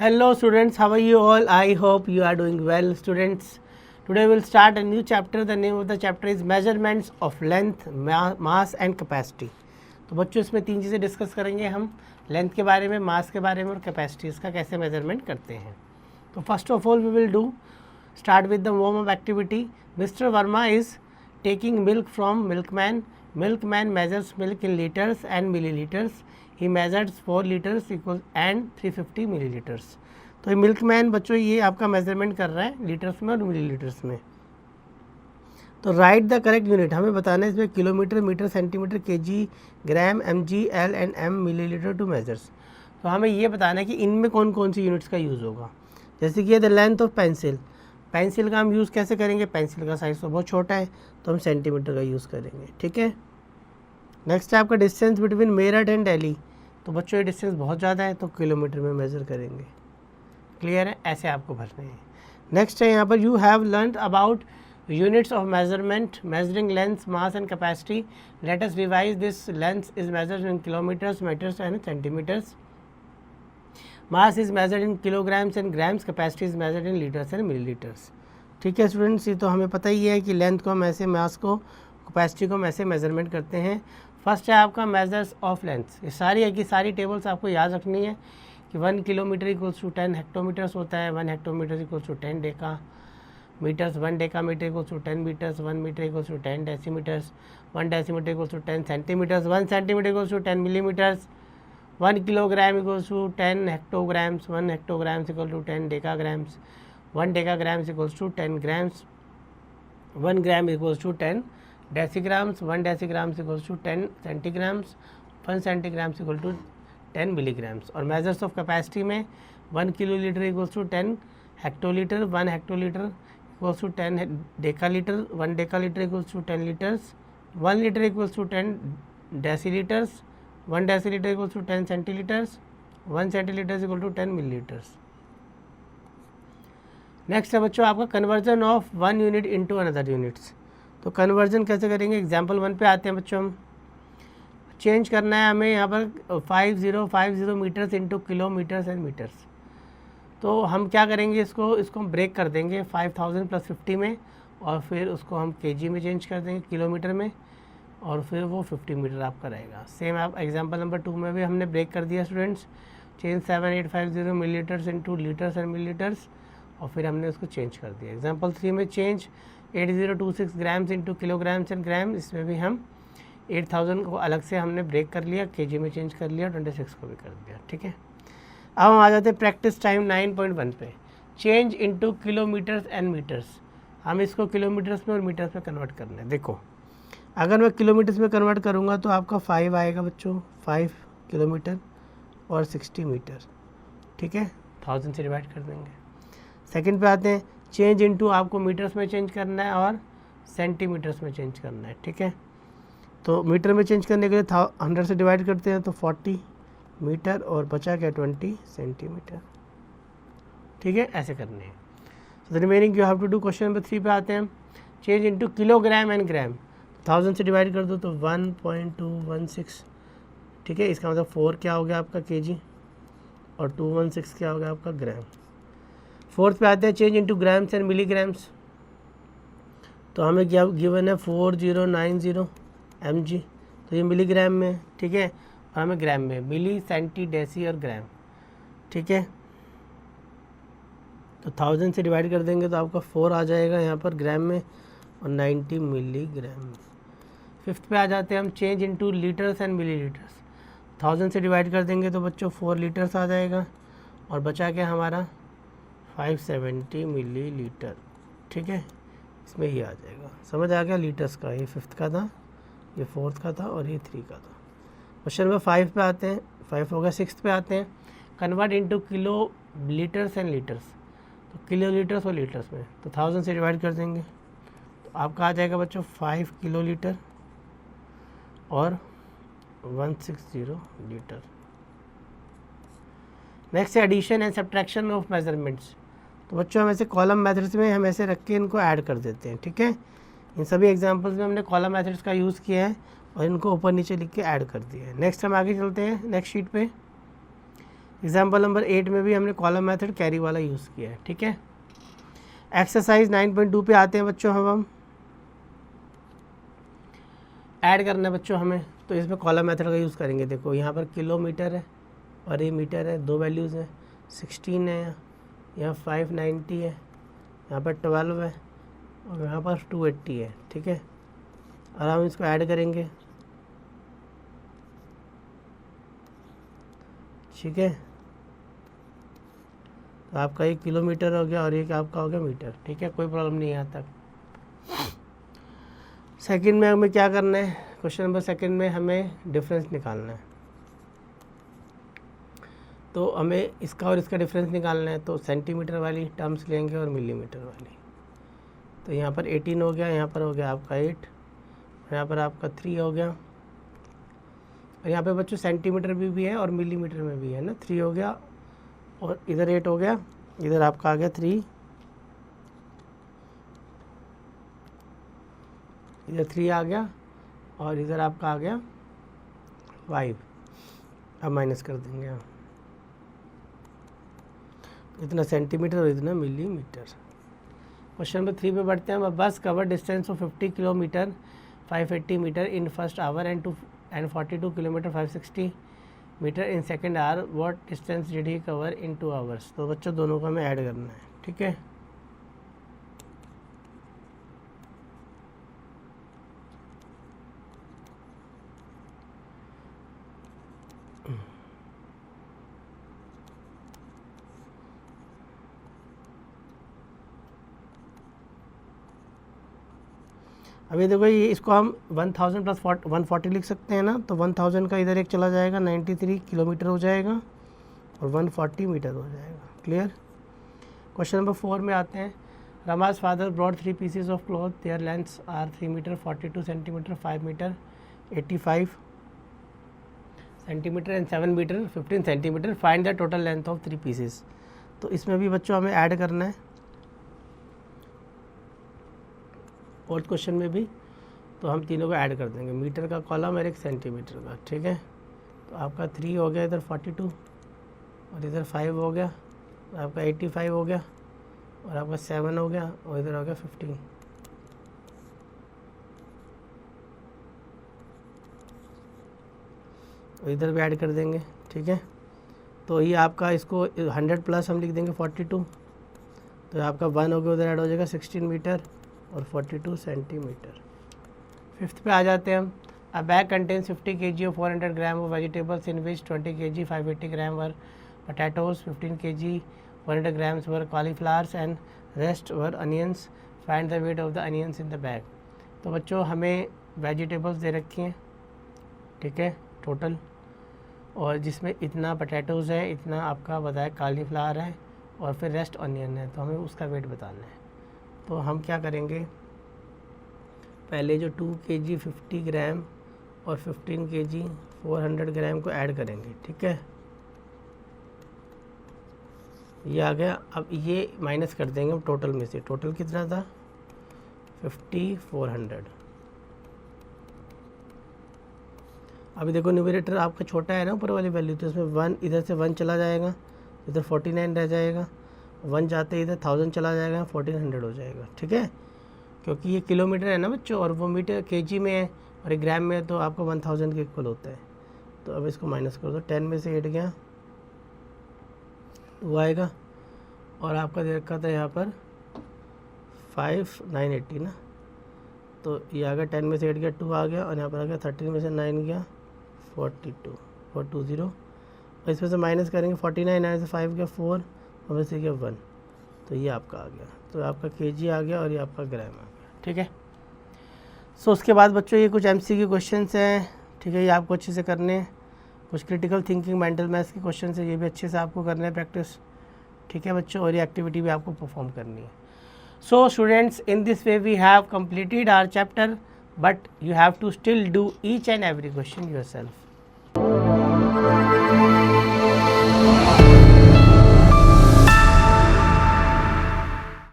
Hello students, how are you all? I hope you are doing well students. Today we will start a new chapter. The name of the chapter is measurements of length, mass and capacity. तो बच्चों इसमें तीन चीज़ें discuss करेंगे हम, length के बारे में, मास के बारे में और कैपेसिटी इसका कैसे मेजरमेंट करते हैं. तो first of all we will do start with the warm up activity. Mister Verma is taking milk from milkman. Milkman measures milk in litres and millilitres. He measures 4 लीटर्स इक्वल एंड 350 मिलीलीटर्स. तो ये milkman बच्चों ये आपका measurement कर रहा है litres में और मिलीलीटर्स में. तो राइट द करेक्ट यूनिट. हमें बताना है इसमें kilometre, metre, centimetre, KG, gram, MG, L and M, millilitre to measures. तो हमें ये बताना है कि इनमें कौन कौन सी यूनिट्स का यूज़ होगा. जैसे कि the length of pencil. Pencil का हम यूज़ कैसे करेंगे, पेंसिल का साइज़ तो बहुत छोटा है तो हम सेंटीमीटर का यूज़ करेंगे. ठीक है. नेक्स्ट है आपका distance between Meerut and Delhi. तो बच्चों ये डिस्टेंस बहुत ज़्यादा है तो किलोमीटर में मेज़र करेंगे. क्लियर है, ऐसे आपको भरने हैं. नेक्स्ट है यहाँ पर you have learn about units of measurement measuring length, mass and capacity. Let us revise this. Length is measured in kilometres, metres and centimetres. Mass is measured in kilograms and grams. Capacity is measured in litres and millilitres. ठीक है students, ये तो हमें पता ही है कि length को हम ऐसे, मास को, कैपेसिटी को हम ऐसे मेजरमेंट करते हैं. फर्स्ट है आपका मेजर्स ऑफ लेंथ. ये सारी है कि सारी टेबल्स आपको याद रखनी है कि 1 किलोमीटर इक्वल्स टू 10 हेक्टोमीटर्स होता है. 1 hectometre equals to 10 decametres. 1 decametre equals to 10 metres. 1 metre equals to 10 decimetres. 1 decimetre equals to 10 centimetres. 1 centimetre equals to 10 millimetres. 1 kilogram equals to 10 hectograms. 1 hectograms equal to 10 decagrams. 1 decagrams equals to 10 grams. 1 gram equals to 10 decigrams. 1 decigrams equals to 10 centigrams. 1 centigrams equal to 10 milligrams. और measures of capacity में 1 kilolitre equals to 10 hectolitre. 1 hectolitre equals to 10 decalitre. 1 decalitre equals to 10 litres. 1 litre equals to 10 decilitres. 1 decilitre equals to 10 centilitres. 1 centilitres equal to 10 millilitres. Next है बच्चों आपका conversion of 1 unit into another units. तो conversion कैसे करेंगे, example 1 पे आते हैं बच्चों. हम चेंज करना है हमें यहाँ पर 5050 metres into kilometres and metres. तो हम क्या करेंगे, इसको हम ब्रेक कर देंगे 5000 प्लस 50 में, और फिर उसको हम केजी में चेंज कर देंगे, किलोमीटर में, और फिर वो 50 मीटर आपका रहेगा. सेम आप एग्जाम्पल नंबर 2 में भी हमने ब्रेक कर दिया students. Change 7850 millilitres into litres and millilitres, और फिर हमने उसको चेंज कर दिया. एग्जाम्पल 3 में change 8026 grams into kilograms and gram. इसमें भी हम 8000 को अलग से हमने ब्रेक कर लिया, केजी में चेंज कर लिया, 26 को भी कर दिया. ठीक है. अब हम आ जाते हैं प्रैक्टिस टाइम 9.1 पे. Change into kilometres and metres. हम इसको किलोमीटर्स में और मीटर्स में कन्वर्ट करना है. देखो अगर मैं किलोमीटर्स में कन्वर्ट करूँगा तो आपका 5 आएगा बच्चों, 5 किलोमीटर और 60 मीटर. ठीक है, 1000 से डिवाइड कर देंगे. सेकंड पे आते हैं. चेंज इनटू आपको मीटर्स में चेंज करना है और सेंटीमीटर्स में चेंज करना है. ठीक है, तो मीटर में चेंज करने के लिए 100 से डिवाइड करते हैं तो 40 मीटर और बचा क्या 20 सेंटीमीटर. ठीक है, ऐसे करने हैं. तो remaining you have to do. Question number 3 पे आते हैं. Change into kilogram and gram. 1000 से डिवाइड कर दो तो 1.216. ठीक है, इसका मतलब 4 क्या हो गया आपका केजी और 216 क्या हो गया आपका ग्राम. फोर्थ पे आते हैं. Change into grams and milligrams. तो हमें क्या गिवन है 4090 mg. तो ये मिलीग्राम में. ठीक है, और हमें ग्राम में मिली, सेंटी, डेसी और ग्राम. ठीक है, तो 1000 से डिवाइड कर देंगे तो आपका 4 आ जाएगा यहाँ पर ग्राम में और 90 मिलीग्राम में. फिफ्थ पे आ जाते हैं हम. Change into litres and millilitres. 1000 से डिवाइड कर देंगे तो बच्चों 4 लीटर्स आ जाएगा और बचा क्या हमारा 570 मिलीलीटर. ठीक है, इसमें ये आ जाएगा. समझ आ गया लीटर्स का. ये 5th का था, ये 4th का था और ये 3 का था. क्वेश्चन नंबर 5 पे आते हैं. 5 हो गया. 6th पे आते हैं. Convert into kilo litres and litres. तो किलो लीटर्स और लीटर्स में तो 1000 से डिवाइड कर देंगे तो आपका आ जाएगा बच्चों 5 किलो लीटर और 160 लीटर. नेक्स्ट है addition and subtraction of measurements. तो बच्चों हम ऐसे कॉलम मेथड्स में हम ऐसे रख के इनको ऐड कर देते हैं. ठीक है, इन सभी एग्जांपल्स में हमने कॉलम मेथड्स का यूज़ किया है और इनको ऊपर नीचे लिख के ऐड कर दिया है. नेक्स्ट हम आगे चलते हैं नेक्स्ट शीट पे. एग्जाम्पल नंबर 8 में भी हमने कॉलम मेथड कैरी वाला यूज़ किया है, ठीक है। एक्सरसाइज 9.2 पे आते हैं बच्चों, हम ऐड करना है बच्चों हमें, तो इसमें कॉलम मेथड का यूज़ करेंगे। देखो यहाँ पर किलोमीटर है और ये मीटर है, दो वैल्यूज़ हैं, 16 है, यहाँ 590 है, यहाँ पर 12 है और यहाँ पर 280 है, ठीक है। और हम इसको ऐड करेंगे, ठीक है। तो आपका एक किलोमीटर हो गया और एक आपका हो गया मीटर, ठीक है, कोई प्रॉब्लम नहीं है यहाँ तक। सेकंड में हमें क्या करना है, क्वेश्चन नंबर सेकंड में हमें डिफरेंस निकालना है। तो हमें इसका और इसका डिफरेंस निकालना है, तो सेंटीमीटर वाली टर्म्स लेंगे और मिलीमीटर वाली। तो यहाँ पर 18 हो गया, यहाँ पर हो गया आपका 8, यहाँ पर आपका 3 हो गया, और यहाँ पे बच्चों सेंटीमीटर भी है और मिलीमीटर में भी है ना। 3 हो गया और इधर 8 हो गया, इधर आपका आ गया 3, इधर 3 आ गया और इधर आपका आ गया 5। अब माइनस कर देंगे हम, इतना सेंटीमीटर और इतना मिलीमीटर। क्वेश्चन नंबर 3 पे बढ़ते हैं हम। Bus cover distance of 50 kilometre 580 metre in first hour and 42 kilometre 560 metre in second hour, what distance did he cover in 2 hours. तो बच्चों दोनों को हमें ऐड करना है, ठीक है। अभी देखो ये इसको हम 1000 प्लस 140 लिख सकते हैं ना। तो 1000 का इधर एक चला जाएगा, 93 किलोमीटर हो जाएगा और 140 मीटर हो जाएगा। क्लियर। क्वेश्चन नंबर 4 में आते हैं। Rama's father brought 3 pieces of cloth, their lengths are 3 metre 42 centimetre 5 metre 85 centimetre and 7 metre 15 centimetre, find the total length of 3 pieces. तो इसमें भी बच्चों हमें ऐड करना है, फोर्थ क्वेश्चन में भी। तो हम तीनों को ऐड कर देंगे, मीटर का कॉलम और एक सेंटीमीटर का, ठीक है। तो आपका 3 हो गया, इधर 42 और इधर 5 हो गया, तो आपका 85 हो गया और आपका 7 हो गया और इधर हो गया 15। और इधर भी ऐड कर देंगे, ठीक है। तो ये आपका इसको 100 प्लस हम लिख देंगे 42, तो आपका 1 हो गया, उधर ऐड हो जाएगा 16 मीटर और 42 सेंटीमीटर। फिफ्थ पे आ जाते हैं हम। अ बैग कंटेन्स 50 kg और 400 gram of vegetables in which 20 kg 580 gram were potatoes, 15 kg 400 grams were cauliflowers and rest were onions, find the weight of the onions in the bag. तो बच्चों हमें vegetables दे रखी हैं, ठीक है, टोटल, और जिसमें इतना पोटैटोज़ है, इतना आपका बताया कालीफ्लावर है और फिर रेस्ट अनियन है, तो हमें उसका वेट बताना है। तो हम क्या करेंगे, पहले जो 2 kg 50 ग्राम और 15 kg 400 ग्राम को ऐड करेंगे, ठीक है। ये आ गया। अब ये माइनस कर देंगे हम टोटल में से। टोटल कितना था 50 400। अभी देखो न्यूमरेटर आपका छोटा है ना ऊपर वाली वैल्यू, तो इसमें 1 इधर से 1 चला जाएगा, इधर 49 रह जाएगा, 1 जाते इधर 1000 चला जाएगा, 1400 हो जाएगा, ठीक है। क्योंकि ये किलोमीटर है ना बच्चों और वो मीटर केजी में है और एक ग्राम में है, तो आपका 1000 के इक्वल होता है। तो अब इसको माइनस कर दो, 10 में से 8 गया, 2 आएगा और आपका दे रखा था यहाँ पर 5980 ना। तो ये आ गया, 10 में से 8 गया, 2 आ गया और यहाँ पर आ गया 13 में से 9 गया 42 420। और इसमें से माइनस करेंगे 49 आए से 5 गया 4 और वैसे गया 1, तो ये आपका आ गया। तो आपका केजी आ गया और ये आपका ग्राम आ गया, ठीक है। सो उसके बाद बच्चों ये कुछ एमसीक्यू क्वेश्चंस हैं, ठीक है, ये आपको अच्छे से करने हैं। कुछ क्रिटिकल थिंकिंग मेंटल मैथ्स के क्वेश्चन है, ये भी अच्छे से आपको करना है प्रैक्टिस, ठीक है बच्चों। और ये एक्टिविटी भी आपको परफॉर्म करनी है। So students, in this way we have completed our chapter, but you have to still do each and every question yourself.